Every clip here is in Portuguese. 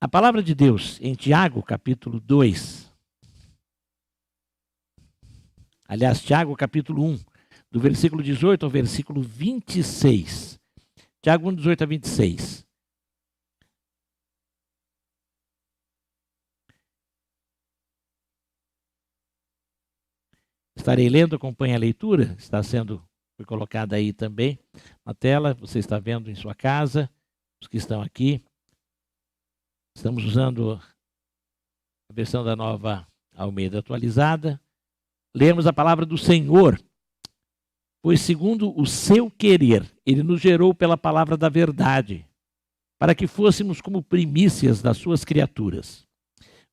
A palavra de Deus em Tiago, capítulo 2. Aliás, Tiago, capítulo 1, do versículo 18 ao versículo 26. Tiago 1, 18 a 26. Estarei lendo, acompanhe a leitura, foi colocada aí também na tela, você está vendo em sua casa, os que estão aqui. Estamos usando a versão da Nova Almeida atualizada. Lemos a palavra do Senhor. Pois segundo o seu querer, ele nos gerou pela palavra da verdade, para que fôssemos como primícias das suas criaturas.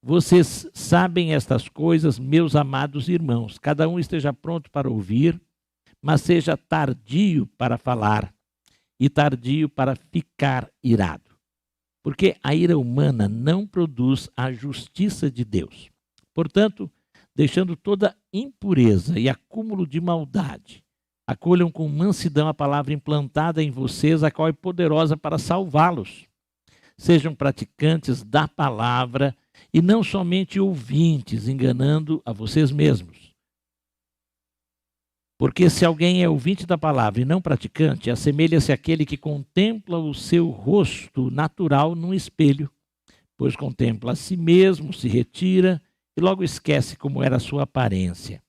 Vocês sabem estas coisas, meus amados irmãos. Cada um esteja pronto para ouvir, mas seja tardio para falar e tardio para ficar irado. Porque a ira humana não produz a justiça de Deus. Portanto, deixando toda impureza e acúmulo de maldade, acolham com mansidão a palavra implantada em vocês, a qual é poderosa para salvá-los. Sejam praticantes da palavra e não somente ouvintes, enganando a vocês mesmos. Porque se alguém é ouvinte da palavra e não praticante, assemelha-se àquele que contempla o seu rosto natural num espelho, pois contempla a si mesmo, se retira e logo esquece como era a sua aparência.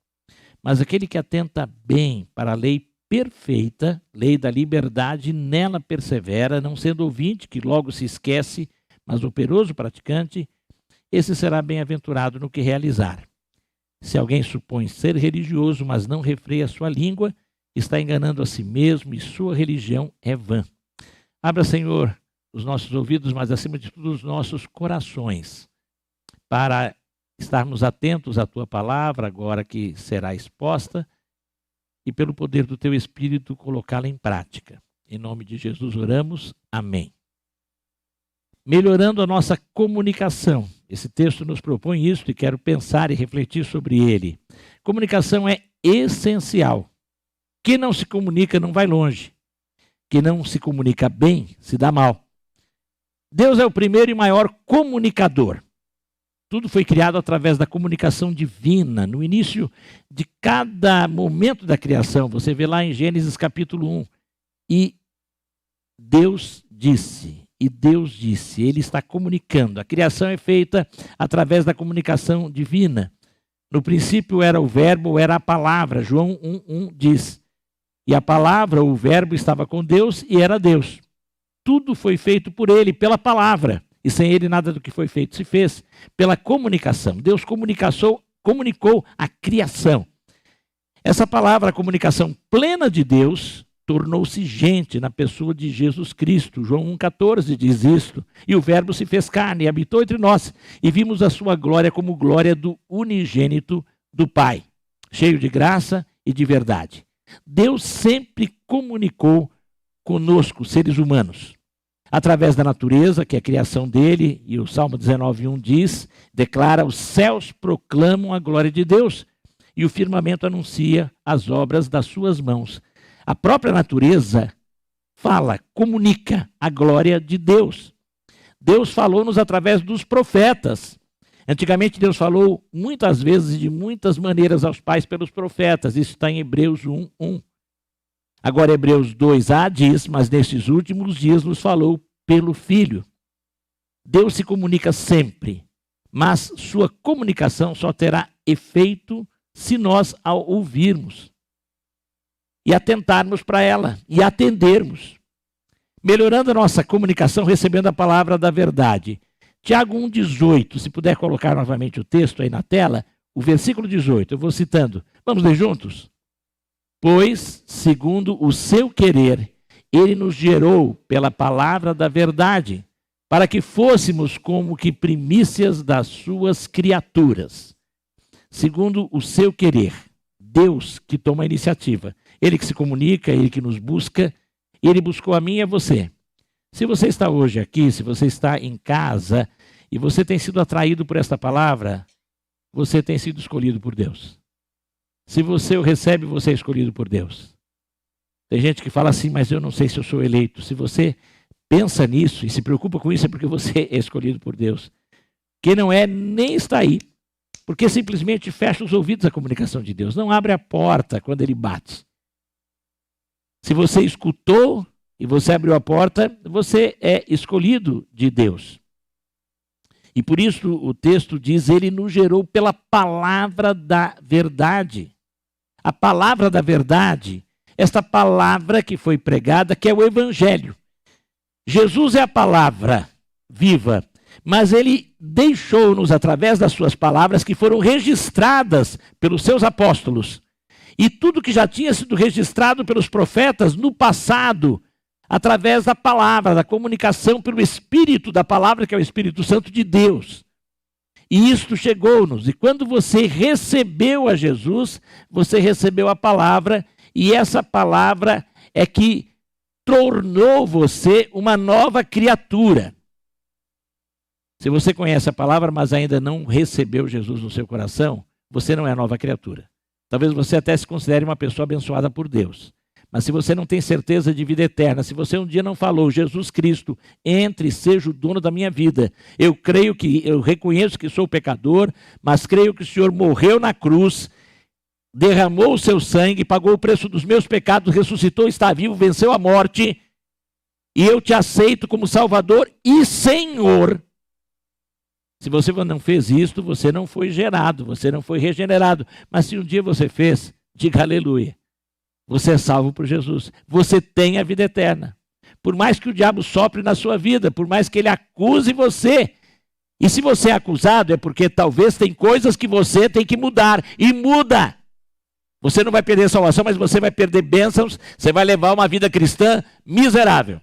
Mas aquele que atenta bem para a lei perfeita, lei da liberdade, nela persevera, não sendo ouvinte, que logo se esquece, mas operoso praticante, esse será bem-aventurado no que realizar. Se alguém supõe ser religioso, mas não refreia sua língua, está enganando a si mesmo e sua religião é vã. Abra, Senhor, os nossos ouvidos, mas acima de tudo os nossos corações, para estarmos atentos à tua palavra, agora que será exposta, e pelo poder do teu Espírito colocá-la em prática. Em nome de Jesus oramos. Amém. Melhorando a nossa comunicação. Esse texto nos propõe isso e quero pensar e refletir sobre ele. Comunicação é essencial. Quem não se comunica não vai longe. Quem não se comunica bem se dá mal. Deus é o primeiro e maior comunicador. Tudo foi criado através da comunicação divina. No início de cada momento da criação, você vê lá em Gênesis capítulo 1. E Deus disse... ele está comunicando. A criação é feita através da comunicação divina. No princípio era o verbo, era a palavra. João 1:1 diz. E a palavra, o verbo, estava com Deus e era Deus. Tudo foi feito por ele, pela palavra. E sem ele nada do que foi feito se fez. Pela comunicação. Deus comunicou a criação. Essa palavra, a comunicação plena de Deus, tornou-se gente na pessoa de Jesus Cristo. João 1,14 diz isto. E o verbo se fez carne e habitou entre nós. E vimos a sua glória como glória do unigênito do Pai. Cheio de graça e de verdade. Deus sempre comunicou conosco, seres humanos. Através da natureza, que é a criação dele. E o Salmo 19,1 diz, declara, os céus proclamam a glória de Deus. E o firmamento anuncia as obras das suas mãos. A própria natureza fala, comunica a glória de Deus. Deus falou-nos através dos profetas. Antigamente Deus falou muitas vezes e de muitas maneiras aos pais pelos profetas. Isso está em Hebreus 1:1. Agora Hebreus 2:a diz, mas nestes últimos dias nos falou pelo Filho. Deus se comunica sempre, mas sua comunicação só terá efeito se nós a ouvirmos. E atentarmos para ela, e atendermos. Melhorando a nossa comunicação, recebendo a palavra da verdade. Tiago 1,18, se puder colocar novamente o texto aí na tela, o versículo 18, eu vou citando. Vamos ler juntos? Pois, segundo o seu querer, ele nos gerou pela palavra da verdade, para que fôssemos como que primícias das suas criaturas. Segundo o seu querer, Deus que toma a iniciativa. Ele que se comunica, ele que nos busca, ele buscou a mim e a você. Se você está hoje aqui, se você está em casa e você tem sido atraído por esta palavra, você tem sido escolhido por Deus. Se você o recebe, você é escolhido por Deus. Tem gente que fala assim, mas eu não sei se eu sou eleito. Se você pensa nisso e se preocupa com isso é porque você é escolhido por Deus. Quem não é, nem está aí. Porque simplesmente fecha os ouvidos à comunicação de Deus. Não abre a porta quando ele bate. Se você escutou e você abriu a porta, você é escolhido de Deus. E por isso o texto diz, ele nos gerou pela palavra da verdade. A palavra da verdade, esta palavra que foi pregada, que é o Evangelho. Jesus é a palavra viva, mas ele deixou-nos através das suas palavras que foram registradas pelos seus apóstolos. E tudo que já tinha sido registrado pelos profetas no passado, através da palavra, da comunicação pelo Espírito da palavra, que é o Espírito Santo de Deus. E isto chegou-nos. E quando você recebeu a Jesus, você recebeu a palavra, e essa palavra é que tornou você uma nova criatura. Se você conhece a palavra, mas ainda não recebeu Jesus no seu coração, você não é nova criatura. Talvez você até se considere uma pessoa abençoada por Deus. Mas se você não tem certeza de vida eterna, se você um dia não falou, Jesus Cristo, entre e seja o dono da minha vida. Eu reconheço que sou pecador, mas creio que o Senhor morreu na cruz, derramou o seu sangue, pagou o preço dos meus pecados, ressuscitou, está vivo, venceu a morte, e eu te aceito como Salvador e Senhor. Se você não fez isto, você não foi gerado, você não foi regenerado. Mas se um dia você fez, diga aleluia. Você é salvo por Jesus. Você tem a vida eterna. Por mais que o diabo sopre na sua vida, por mais que ele acuse você. E se você é acusado, é porque talvez tem coisas que você tem que mudar. E muda. Você não vai perder salvação, mas você vai perder bênçãos. Você vai levar uma vida cristã miserável.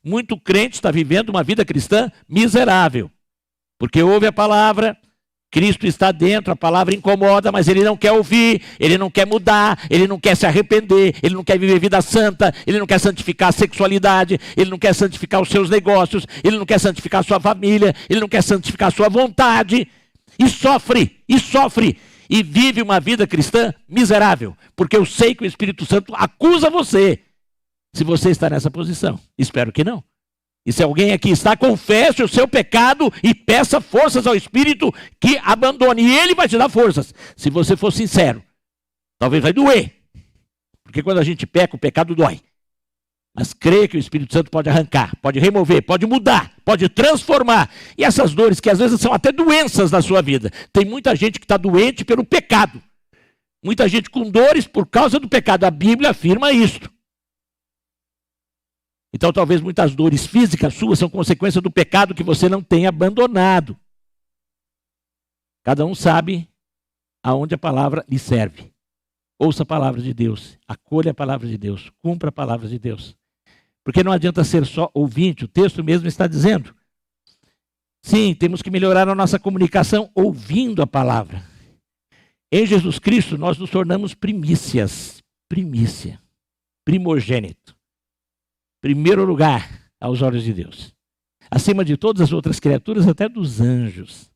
Muito crente está vivendo uma vida cristã miserável. Porque ouve a palavra, Cristo está dentro, a palavra incomoda, mas ele não quer ouvir, ele não quer mudar, ele não quer se arrepender, ele não quer viver vida santa, ele não quer santificar a sexualidade, ele não quer santificar os seus negócios, ele não quer santificar a sua família, ele não quer santificar a sua vontade, e sofre, e vive uma vida cristã miserável, porque eu sei que o Espírito Santo acusa você, se você está nessa posição. Espero que não. E se alguém aqui está, confesse o seu pecado e peça forças ao Espírito que abandone. E ele vai te dar forças. Se você for sincero, talvez vai doer. Porque quando a gente peca, o pecado dói. Mas creia que o Espírito Santo pode arrancar, pode remover, pode mudar, pode transformar. E essas dores que às vezes são até doenças na sua vida. Tem muita gente que está doente pelo pecado. Muita gente com dores por causa do pecado. A Bíblia afirma isto. Então talvez muitas dores físicas suas são consequência do pecado que você não tem abandonado. Cada um sabe aonde a palavra lhe serve. Ouça a palavra de Deus, acolha a palavra de Deus, cumpra a palavra de Deus. Porque não adianta ser só ouvinte, o texto mesmo está dizendo. Sim, temos que melhorar a nossa comunicação ouvindo a palavra. Em Jesus Cristo nós nos tornamos primícia, primogênito. Primeiro lugar aos olhos de Deus. Acima de todas as outras criaturas, até dos anjos.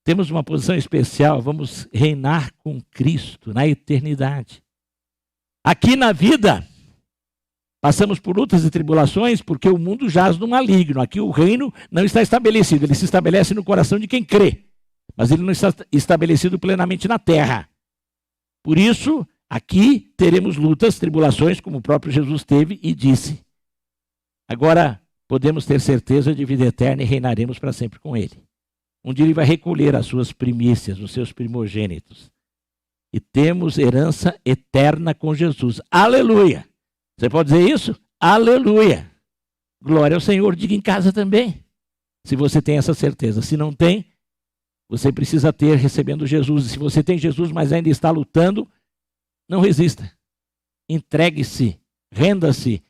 Temos uma posição especial, vamos reinar com Cristo na eternidade. Aqui na vida, passamos por lutas e tribulações porque o mundo jaz no maligno. Aqui o reino não está estabelecido, ele se estabelece no coração de quem crê. Mas ele não está estabelecido plenamente na terra. Por isso, aqui teremos lutas, tribulações, como o próprio Jesus teve e disse. Agora, podemos ter certeza de vida eterna e reinaremos para sempre com ele. Um dia ele vai recolher as suas primícias, os seus primogênitos. E temos herança eterna com Jesus. Aleluia! Você pode dizer isso? Aleluia! Glória ao Senhor. Diga em casa também. Se você tem essa certeza. Se não tem, você precisa ter recebendo Jesus. Se você tem Jesus, mas ainda está lutando, não resista. Entregue-se, renda-se.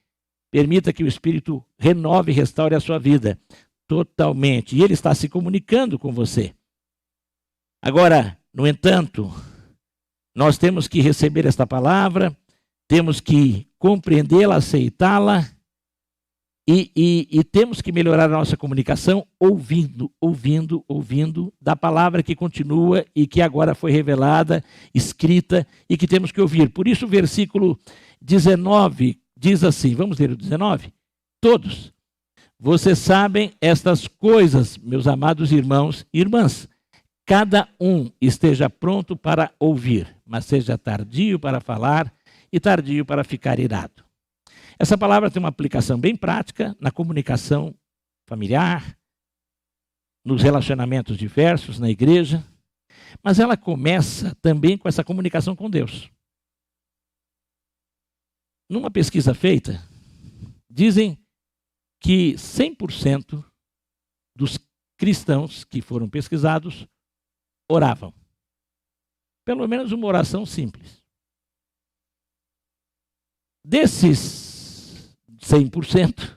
Permita que o Espírito renove e restaure a sua vida totalmente. E ele está se comunicando com você. Agora, no entanto, nós temos que receber esta palavra, temos que compreendê-la, aceitá-la e temos que melhorar a nossa comunicação ouvindo da palavra que continua e que agora foi revelada, escrita e que temos que ouvir. Por isso o versículo 19 diz assim, vamos ler o 19? Todos. Vocês sabem estas coisas, meus amados irmãos e irmãs. Cada um esteja pronto para ouvir, mas seja tardio para falar e tardio para ficar irado. Essa palavra tem uma aplicação bem prática na comunicação familiar, nos relacionamentos diversos, na igreja, mas ela começa também com essa comunicação com Deus. Numa pesquisa feita, dizem que 100% dos cristãos que foram pesquisados oravam. Pelo menos uma oração simples. Desses 100%,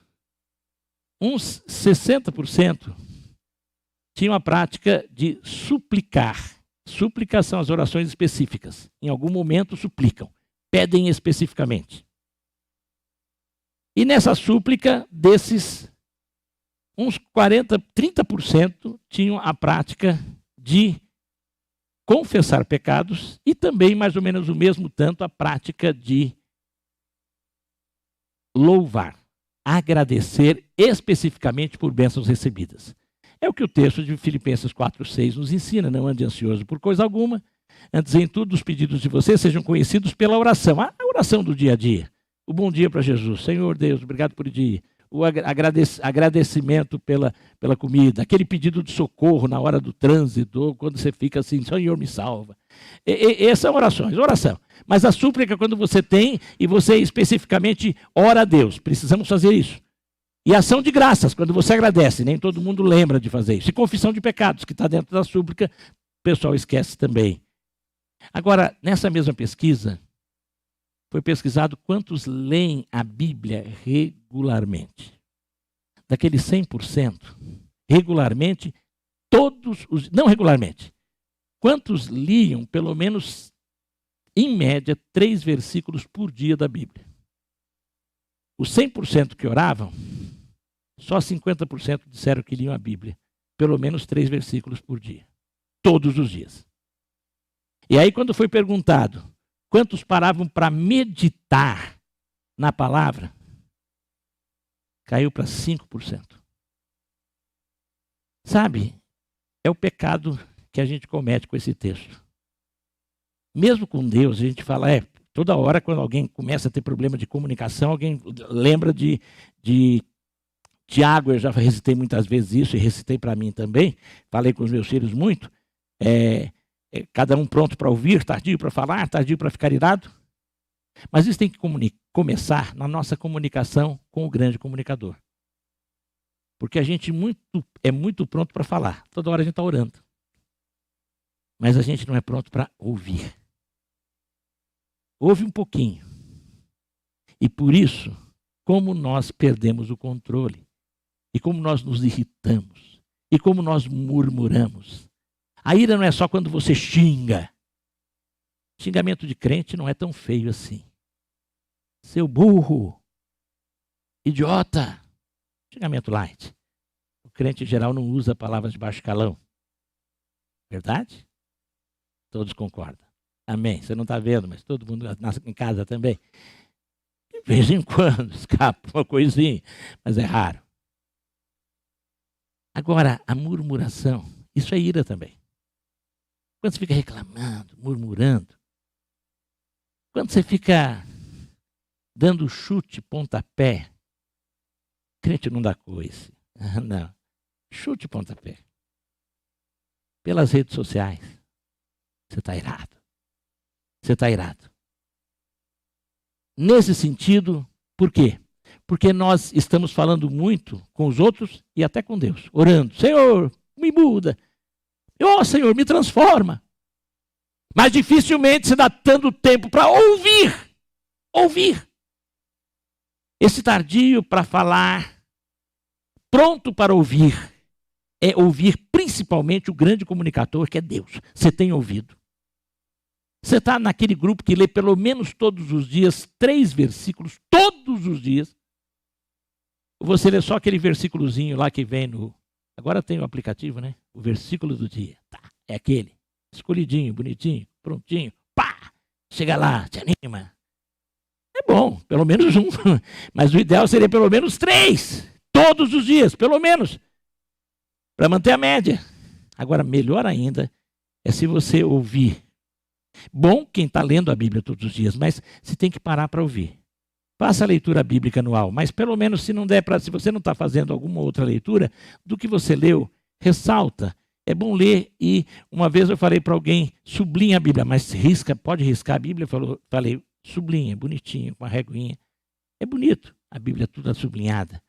uns 60% tinham a prática de suplicar. Súplicas são as orações específicas. Em algum momento suplicam, pedem especificamente. E nessa súplica, desses, uns 30% tinham a prática de confessar pecados e também, mais ou menos o mesmo tanto, a prática de louvar, agradecer especificamente por bênçãos recebidas. É o que o texto de Filipenses 4:6 nos ensina. Não ande ansioso por coisa alguma, antes em tudo os pedidos de vocês sejam conhecidos pela oração. A oração do dia a dia. O bom dia para Jesus. Senhor Deus, obrigado por o dia. O agradecimento pela comida. Aquele pedido de socorro na hora do trânsito, quando você fica assim, Senhor me salva. Essas são orações, oração. Mas a súplica quando você tem e você especificamente ora a Deus. Precisamos fazer isso. E ação de graças, quando você agradece. Nem todo mundo lembra de fazer isso. E confissão de pecados, que está dentro da súplica, o pessoal esquece também. Agora, nessa mesma pesquisa, foi pesquisado quantos leem a Bíblia regularmente. Daqueles 100%, regularmente, todos os... Não regularmente. Quantos liam, pelo menos, em média, 3 versículos por dia da Bíblia? Os 100% que oravam, só 50% disseram que liam a Bíblia. Pelo menos 3 versículos por dia. Todos os dias. E aí, quando foi perguntado quantos paravam para meditar na palavra, caiu para 5%. Sabe, é o pecado que a gente comete com esse texto. Mesmo com Deus, a gente fala, toda hora quando alguém começa a ter problema de comunicação, alguém lembra de Tiago. Eu já recitei muitas vezes isso e recitei para mim também, falei com os meus filhos muito, cada um pronto para ouvir, tardio para falar, tardio para ficar irado. Mas isso tem que começar na nossa comunicação com o grande comunicador. Porque a gente é muito pronto para falar. Toda hora a gente está orando. Mas a gente não é pronto para ouvir. Ouve um pouquinho. E por isso, como nós perdemos o controle. E como nós nos irritamos. E como nós murmuramos. A ira não é só quando você xinga. Xingamento de crente não é tão feio assim. Seu burro, idiota, xingamento light. O crente em geral não usa palavras de baixo calão. Verdade? Todos concordam. Amém. Você não está vendo, mas todo mundo em casa também. De vez em quando escapa uma coisinha, mas é raro. Agora, a murmuração, isso é ira também. Quando você fica reclamando, murmurando, quando você fica dando chute, pontapé, crente não dá coice. Não. Chute, pontapé. Pelas redes sociais. Você está irado. Você está irado. Nesse sentido, por quê? Porque nós estamos falando muito com os outros e até com Deus. Orando. Senhor, me muda. Senhor, me transforma. Mas dificilmente se dá tanto tempo para ouvir. Ouvir. Esse tardio para falar, pronto para ouvir, é ouvir principalmente o grande comunicador que é Deus. Você tem ouvido? Você está naquele grupo que lê pelo menos todos os dias 3 versículos, todos os dias. Você lê só aquele versículozinho lá que vem no... Agora tem o aplicativo, né? O versículo do dia. Tá, é aquele. Escolhidinho, bonitinho, prontinho. Pá! Chega lá, te anima. É bom, pelo menos um. Mas o ideal seria pelo menos 3. Todos os dias, pelo menos, para manter a média. Agora, melhor ainda é se você ouvir. Bom quem está lendo a Bíblia todos os dias, mas você tem que parar para ouvir. Faça a leitura bíblica anual, mas pelo menos se não der para, se você não está fazendo alguma outra leitura do que você leu, ressalta. É bom ler. E uma vez eu falei para alguém, sublinha a Bíblia, mas risca, pode riscar a Bíblia? Falei, sublinha, bonitinho, com a reguinha. É bonito, a Bíblia toda sublinhada.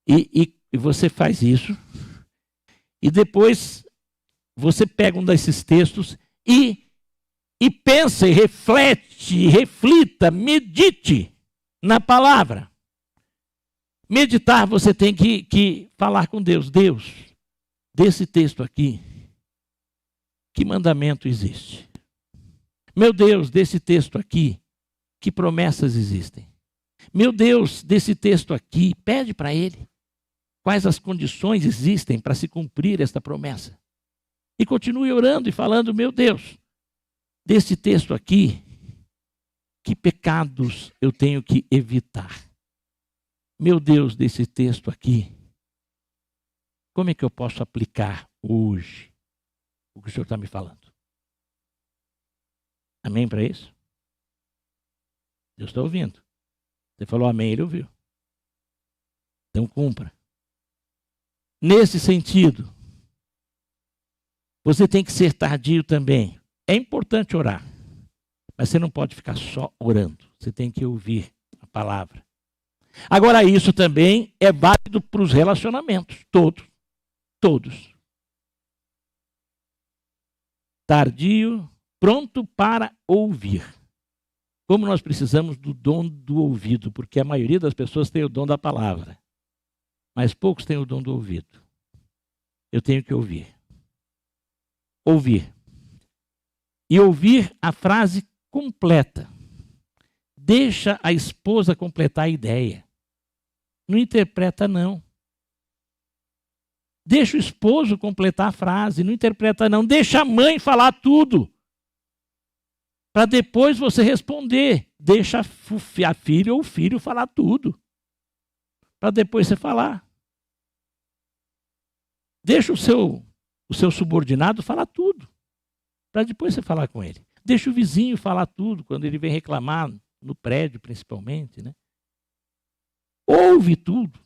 E você faz isso, e depois você pega um desses textos e pensa, e reflete, reflita, medite na palavra. Meditar, você tem que falar com Deus. Deus, desse texto aqui, que mandamento existe? Meu Deus, desse texto aqui, que promessas existem? Meu Deus, desse texto aqui, pede para Ele quais as condições existem para se cumprir esta promessa. E continue orando e falando, meu Deus, desse texto aqui, que pecados eu tenho que evitar? Meu Deus, desse texto aqui, como é que eu posso aplicar hoje o que o Senhor está me falando? Amém para isso? Deus está ouvindo. Você falou amém, Ele ouviu. Então cumpra. Nesse sentido, você tem que ser tardio também. É importante orar, mas você não pode ficar só orando. Você tem que ouvir a palavra. Agora, isso também é válido para os relacionamentos, todos. Tardio, pronto para ouvir. Como nós precisamos do dom do ouvido, porque a maioria das pessoas tem o dom da palavra, mas poucos têm o dom do ouvido. Eu tenho que ouvir. Ouvir. E ouvir a frase completa. Deixa a esposa completar a ideia. Não interpreta, não. Deixa o esposo completar a frase, não interpreta, não. Deixa a mãe falar tudo, para depois você responder. Deixa a filha ou o filho falar tudo, para depois você falar. Deixa o seu subordinado falar tudo, para depois você falar com ele. Deixa o vizinho falar tudo, quando ele vem reclamar, no prédio principalmente, né? Ouve tudo,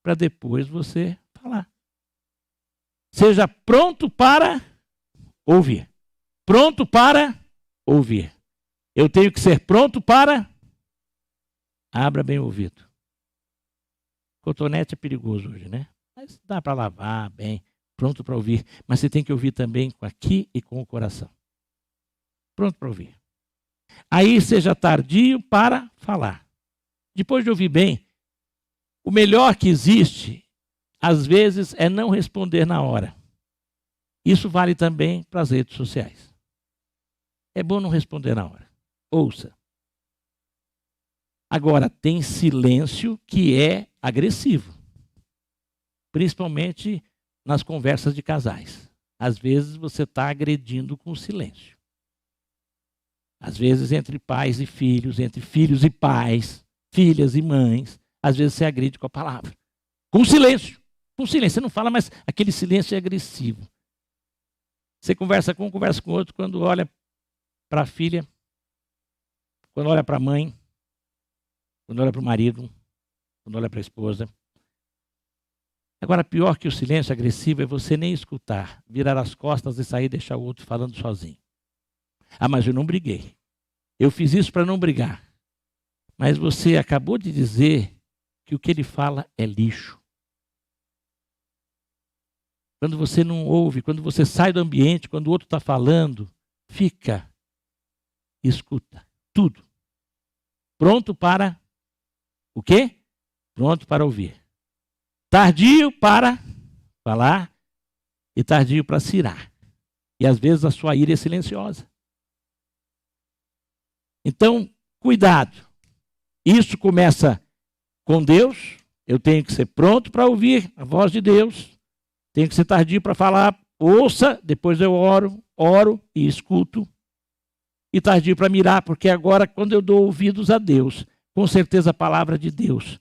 para depois você falar. Seja pronto para ouvir. Pronto para ouvir. Eu tenho que ser pronto para... Abra bem o ouvido. Cotonete é perigoso hoje, né? Mas dá para lavar bem, pronto para ouvir. Mas você tem que ouvir também aqui e com o coração. Pronto para ouvir. Aí seja tardio para falar. Depois de ouvir bem, o melhor que existe, às vezes, é não responder na hora. Isso vale também para as redes sociais. É bom não responder na hora. Ouça. Agora, tem silêncio que é agressivo. Principalmente nas conversas de casais. Às vezes você está agredindo com silêncio. Às vezes entre pais e filhos, entre filhos e pais, filhas e mães. Às vezes você agride com a palavra. Com silêncio. Com silêncio. Você não fala, mas aquele silêncio é agressivo. Você conversa com um, conversa com outro, quando olha para a filha, quando olha para a mãe, quando olha para o marido, quando olha para a esposa. Agora, pior que o silêncio agressivo é você nem escutar, virar as costas e sair e deixar o outro falando sozinho. Ah, mas eu não briguei. Eu fiz isso para não brigar. Mas você acabou de dizer que o que ele fala é lixo. Quando você não ouve, quando você sai do ambiente, quando o outro está falando, fica, escuta, tudo. Pronto para o quê? Pronto para ouvir. Tardio para falar e tardio para se irar. E às vezes a sua ira é silenciosa. Então, cuidado. Isso começa com Deus. Eu tenho que ser pronto para ouvir a voz de Deus. Tenho que ser tardio para falar. Ouça, depois eu oro e escuto. E tardio para mirar, porque agora, quando eu dou ouvidos a Deus, com certeza a palavra de Deus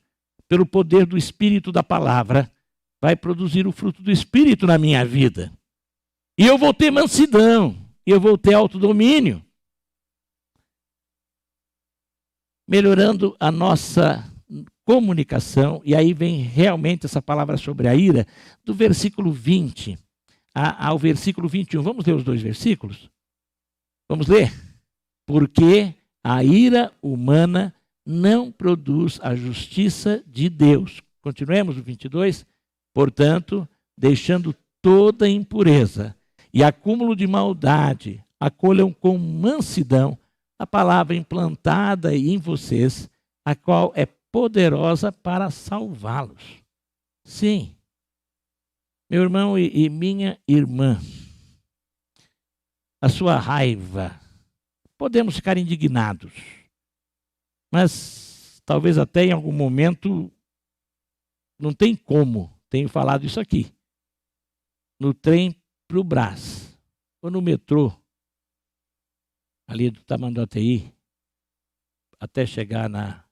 pelo poder do Espírito da palavra, vai produzir o fruto do Espírito na minha vida. E eu vou ter mansidão, eu vou ter autodomínio. Melhorando a nossa comunicação, e aí vem realmente essa palavra sobre a ira, do versículo 20 ao versículo 21. Vamos ler os dois versículos? Vamos ler? Porque a ira humana não produz a justiça de Deus. Continuemos o 22. Portanto, deixando toda impureza e acúmulo de maldade, acolham com mansidão a palavra implantada em vocês, a qual é poderosa para salvá-los. Sim, meu irmão e minha irmã, a sua raiva, podemos ficar indignados, mas talvez até em algum momento não tem como, tenho falado isso aqui, no trem para o Brás, ou no metrô, ali do Tamanduateí, até chegar na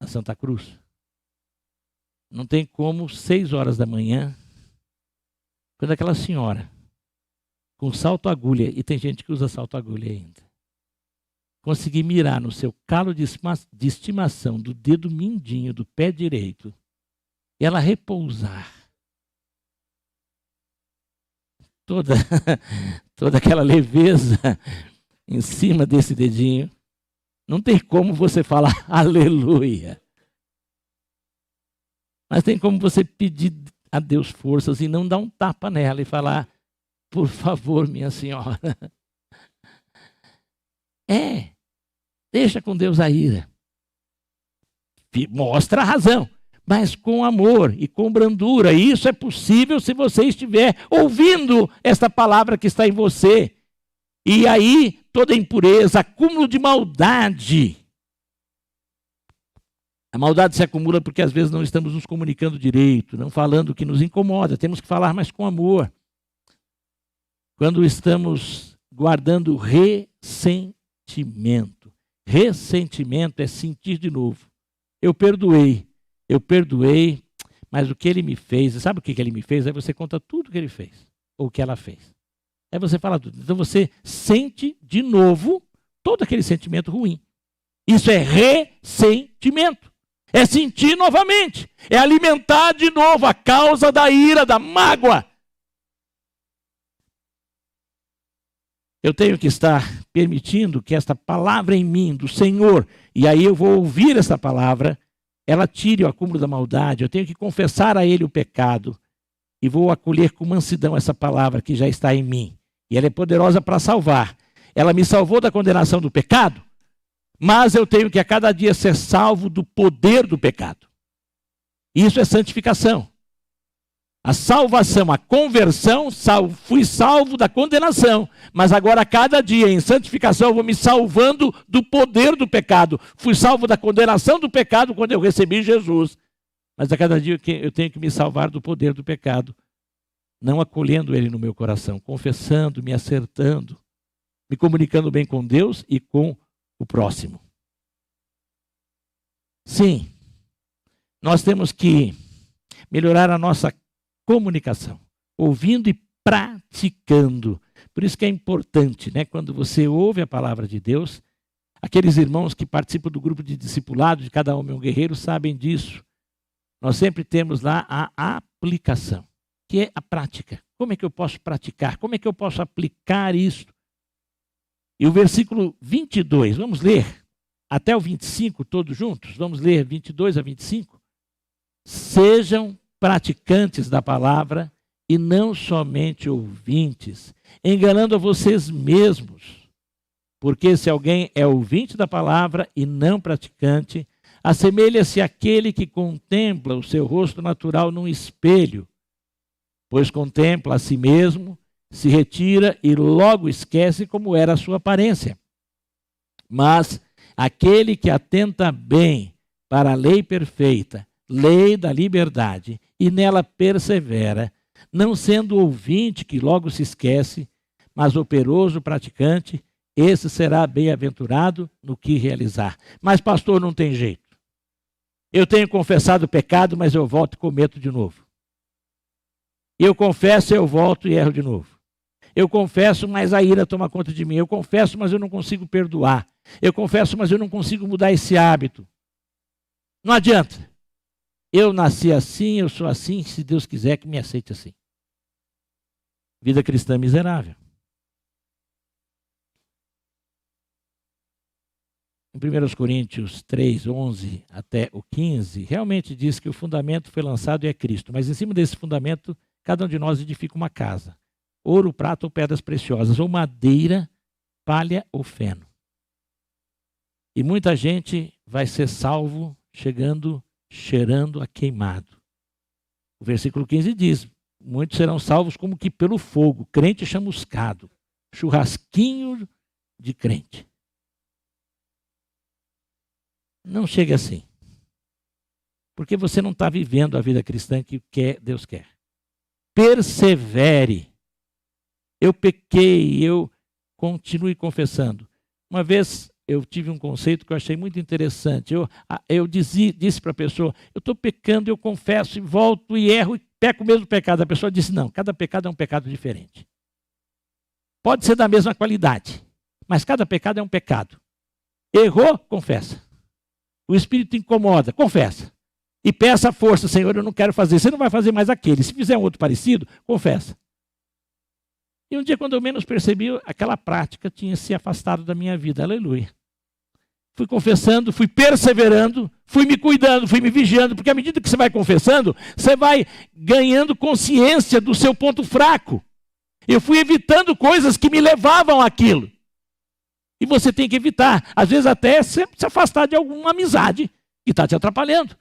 Santa Cruz. Não tem como, 6 horas da manhã, quando aquela senhora, com salto-agulha, e tem gente que usa salto-agulha ainda, conseguir mirar no seu calo de estimação do dedo mindinho do pé direito, e ela repousar toda aquela leveza em cima desse dedinho, não tem como você falar aleluia. Mas tem como você pedir a Deus forças e não dar um tapa nela e falar, por favor, minha senhora. Deixa com Deus a ira. Mostra a razão, mas com amor e com brandura. E isso é possível se você estiver ouvindo esta palavra que está em você. E aí, toda impureza, acúmulo de maldade. A maldade se acumula porque às vezes não estamos nos comunicando direito, não falando o que nos incomoda. Temos que falar mais com amor. Quando estamos guardando ressentimento. Ressentimento é sentir de novo. Eu perdoei, mas o que ele me fez, sabe o que ele me fez? Aí você conta tudo o que ele fez, ou o que ela fez. Aí você fala tudo. Então você sente de novo todo aquele sentimento ruim. Isso é ressentimento. É sentir novamente. É alimentar de novo a causa da ira, da mágoa. Eu tenho que estar permitindo que esta palavra em mim, do Senhor, e aí eu vou ouvir essa palavra, ela tire o acúmulo da maldade. Eu tenho que confessar a Ele o pecado e vou acolher com mansidão essa palavra que já está em mim. E ela é poderosa para salvar. Ela me salvou da condenação do pecado, mas eu tenho que a cada dia ser salvo do poder do pecado. Isso é santificação. A salvação, a conversão, fui salvo da condenação, mas agora a cada dia em santificação eu vou me salvando do poder do pecado. Fui salvo da condenação do pecado quando eu recebi Jesus, mas a cada dia eu tenho que me salvar do poder do pecado, não acolhendo ele no meu coração, confessando, me acertando, me comunicando bem com Deus e com o próximo. Sim, nós temos que melhorar a nossa comunicação, ouvindo e praticando. Por isso que é importante, né, quando você ouve a palavra de Deus, aqueles irmãos que participam do grupo de discipulado de Cada Homem é um Guerreiro sabem disso. Nós sempre temos lá a aplicação, que é a prática. Como é que eu posso praticar? Como é que eu posso aplicar isso? E o versículo 22, vamos ler até o 25 todos juntos? Vamos ler 22 a 25? Sejam praticantes da palavra e não somente ouvintes, enganando a vocês mesmos. Porque se alguém é ouvinte da palavra e não praticante, assemelha-se àquele que contempla o seu rosto natural num espelho, pois contempla a si mesmo, se retira e logo esquece como era a sua aparência. Mas aquele que atenta bem para a lei perfeita, lei da liberdade, e nela persevera, não sendo ouvinte que logo se esquece, mas operoso praticante, esse será bem-aventurado no que realizar. Mas pastor, não tem jeito. Eu tenho confessado o pecado, mas eu volto e cometo de novo. Eu confesso, eu volto e erro de novo. Eu confesso, mas a ira toma conta de mim. Eu confesso, mas eu não consigo perdoar. Eu confesso, mas eu não consigo mudar esse hábito. Não adianta. Eu nasci assim, eu sou assim, se Deus quiser que me aceite assim. Vida cristã miserável. Em 1 Coríntios 3, 11 até o 15, realmente diz que o fundamento foi lançado e é Cristo. Mas em cima desse fundamento, cada um de nós edifica uma casa. Ouro, prata ou pedras preciosas, ou madeira, palha ou feno. E muita gente vai ser salvo cheirando a queimado. O versículo 15 diz, muitos serão salvos como que pelo fogo, crente chamuscado, churrasquinho de crente. Não chegue assim. Porque você não está vivendo a vida cristã que Deus quer. Persevere. Eu pequei, eu continue confessando. Uma vez eu tive um conceito que eu achei muito interessante. Eu disse para a pessoa, eu estou pecando, eu confesso e volto e erro e peco o mesmo pecado. A pessoa disse, não, cada pecado é um pecado diferente. Pode ser da mesma qualidade, mas cada pecado é um pecado. Errou, confessa. O Espírito incomoda, confessa. E peça a força, Senhor, eu não quero fazer. Você não vai fazer mais aquele. Se fizer um outro parecido, confessa. E um dia, quando eu menos percebi, aquela prática tinha se afastado da minha vida. Aleluia. Fui confessando, fui perseverando, fui me cuidando, fui me vigiando, porque à medida que você vai confessando, você vai ganhando consciência do seu ponto fraco. Eu fui evitando coisas que me levavam àquilo. E você tem que evitar, às vezes até se afastar de alguma amizade que está te atrapalhando.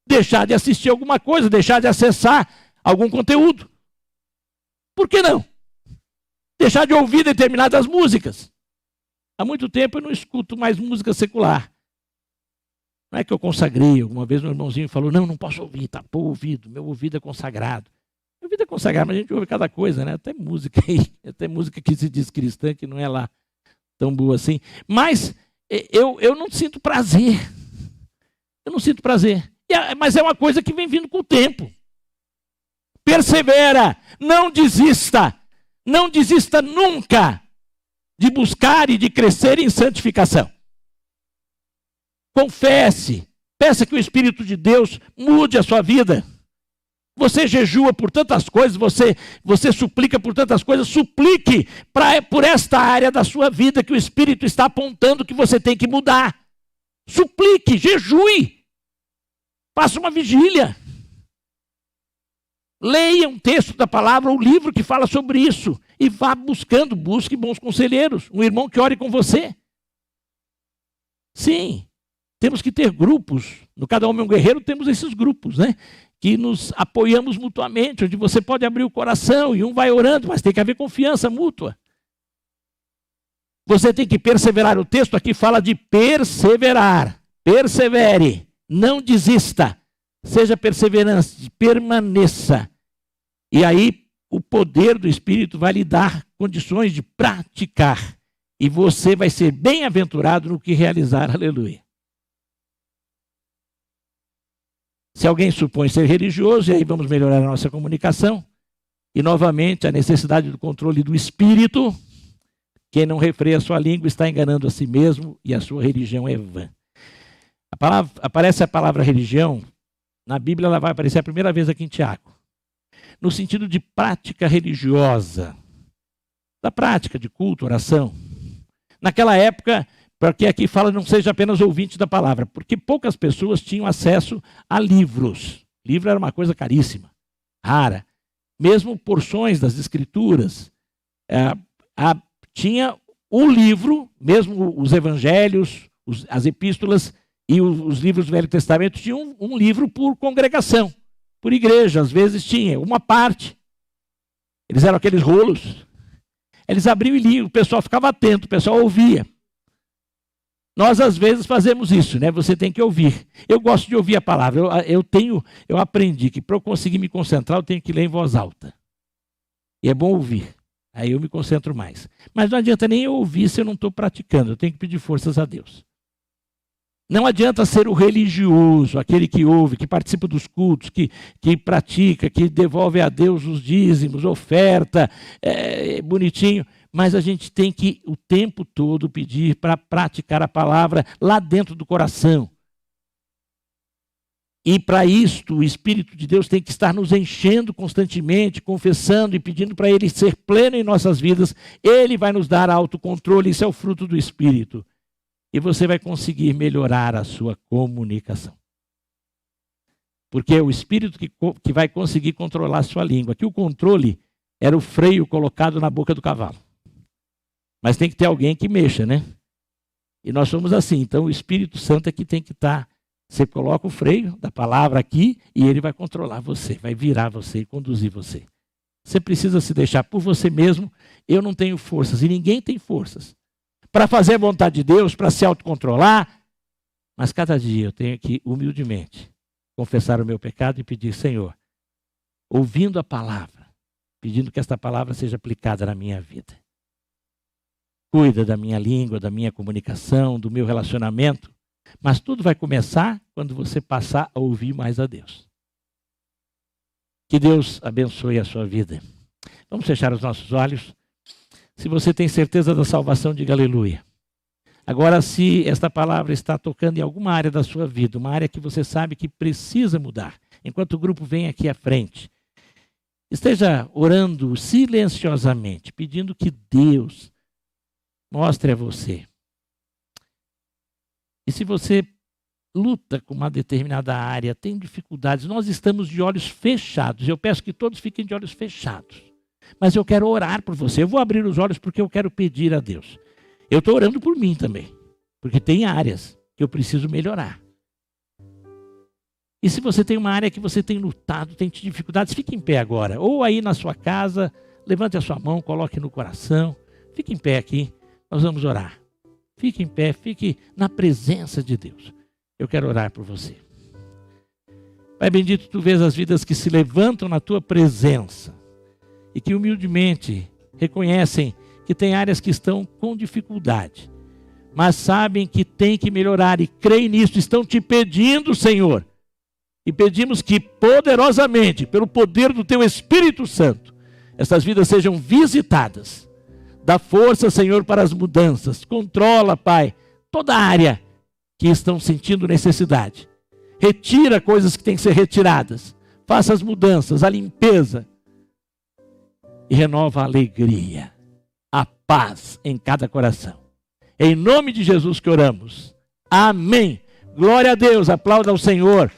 Deixar de assistir alguma coisa, deixar de acessar algum conteúdo. Por que não? Deixar de ouvir determinadas músicas. Há muito tempo eu não escuto mais música secular. Não é que eu consagrei, alguma vez meu irmãozinho falou, não posso ouvir, está por ouvido, meu ouvido é consagrado. Meu ouvido é consagrado, mas a gente ouve cada coisa, né? Até música que se diz cristã, que não é lá tão boa assim. Mas eu não sinto prazer. Eu não sinto prazer. Mas é uma coisa que vem vindo com o tempo. Persevera, não desista. Não desista nunca de buscar e de crescer em santificação. Confesse, peça que o Espírito de Deus mude a sua vida. Você jejua por tantas coisas, você suplica por tantas coisas, suplique por esta área da sua vida que o Espírito está apontando que você tem que mudar. Suplique, jejue, faça uma vigília. Leia um texto da palavra, um livro que fala sobre isso e vá busque bons conselheiros, um irmão que ore com você. Sim, temos que ter grupos. No Cada Homem é um Guerreiro temos esses grupos, né? Que nos apoiamos mutuamente, onde você pode abrir o coração e um vai orando, mas tem que haver confiança mútua. Você tem que perseverar. O texto aqui fala de perseverar. Persevere, não desista. Seja perseverante, permaneça. E aí o poder do Espírito vai lhe dar condições de praticar. E você vai ser bem-aventurado no que realizar. Aleluia. Se alguém supõe ser religioso, e aí vamos melhorar a nossa comunicação. E novamente a necessidade do controle do Espírito. Quem não refreia a sua língua está enganando a si mesmo e a sua religião é vã. Aparece a palavra religião. Na Bíblia ela vai aparecer a primeira vez aqui em Tiago. No sentido de prática religiosa. Da prática de culto, oração. Naquela época, porque aqui fala não seja apenas ouvinte da palavra, porque poucas pessoas tinham acesso a livros. Livro era uma coisa caríssima, rara. Mesmo porções das escrituras. Tinha o livro, mesmo os evangelhos, as epístolas, e os livros do Velho Testamento tinham um livro por congregação, por igreja, às vezes tinha uma parte. Eles eram aqueles rolos. Eles abriam e liam, o pessoal ficava atento, o pessoal ouvia. Nós às vezes fazemos isso, né? Você tem que ouvir. Eu gosto de ouvir a palavra. Eu aprendi que para eu conseguir me concentrar, eu tenho que ler em voz alta. E é bom ouvir. Aí eu me concentro mais. Mas não adianta nem eu ouvir se eu não estou praticando. Eu tenho que pedir forças a Deus. Não adianta ser o religioso, aquele que ouve, que participa dos cultos, que pratica, que devolve a Deus os dízimos, oferta, bonitinho. Mas a gente tem que o tempo todo pedir para praticar a palavra lá dentro do coração. E para isto, o Espírito de Deus tem que estar nos enchendo constantemente, confessando e pedindo para Ele ser pleno em nossas vidas. Ele vai nos dar autocontrole, isso é o fruto do Espírito. E você vai conseguir melhorar a sua comunicação. Porque é o Espírito que vai conseguir controlar a sua língua. Aqui o controle era o freio colocado na boca do cavalo. Mas tem que ter alguém que mexa, né? E nós somos assim. Então o Espírito Santo é que tem que estar. Você coloca o freio da palavra aqui e ele vai controlar você, vai virar você e conduzir você. Você precisa se deixar por você mesmo. Eu não tenho forças e ninguém tem forças para fazer a vontade de Deus, para se autocontrolar. Mas cada dia eu tenho que, humildemente, confessar o meu pecado e pedir, Senhor, ouvindo a palavra, pedindo que esta palavra seja aplicada na minha vida. Cuida da minha língua, da minha comunicação, do meu relacionamento. Mas tudo vai começar quando você passar a ouvir mais a Deus. Que Deus abençoe a sua vida. Vamos fechar os nossos olhos. Se você tem certeza da salvação, diga aleluia. Agora, se esta palavra está tocando em alguma área da sua vida, uma área que você sabe que precisa mudar, enquanto o grupo vem aqui à frente, esteja orando silenciosamente, pedindo que Deus mostre a você. E se você luta com uma determinada área, tem dificuldades, nós estamos de olhos fechados. Eu peço que todos fiquem de olhos fechados. Mas eu quero orar por você. Eu vou abrir os olhos porque eu quero pedir a Deus. Eu estou orando por mim também. Porque tem áreas que eu preciso melhorar. E se você tem uma área que você tem lutado, tem dificuldades, fique em pé agora. Ou aí na sua casa, levante a sua mão, coloque no coração. Fique em pé aqui, nós vamos orar. Fique em pé, fique na presença de Deus. Eu quero orar por você. Pai bendito, tu vês as vidas que se levantam na tua presença e que humildemente reconhecem que tem áreas que estão com dificuldade, mas sabem que tem que melhorar e creem nisso, estão te pedindo, Senhor. E pedimos que poderosamente, pelo poder do teu Espírito Santo, essas vidas sejam visitadas. Dá força, Senhor, para as mudanças. Controla, Pai, toda a área que estão sentindo necessidade. Retira coisas que têm que ser retiradas. Faça as mudanças, a limpeza. E renova a alegria, a paz em cada coração. Em nome de Jesus que oramos. Amém. Glória a Deus. Aplauda ao Senhor.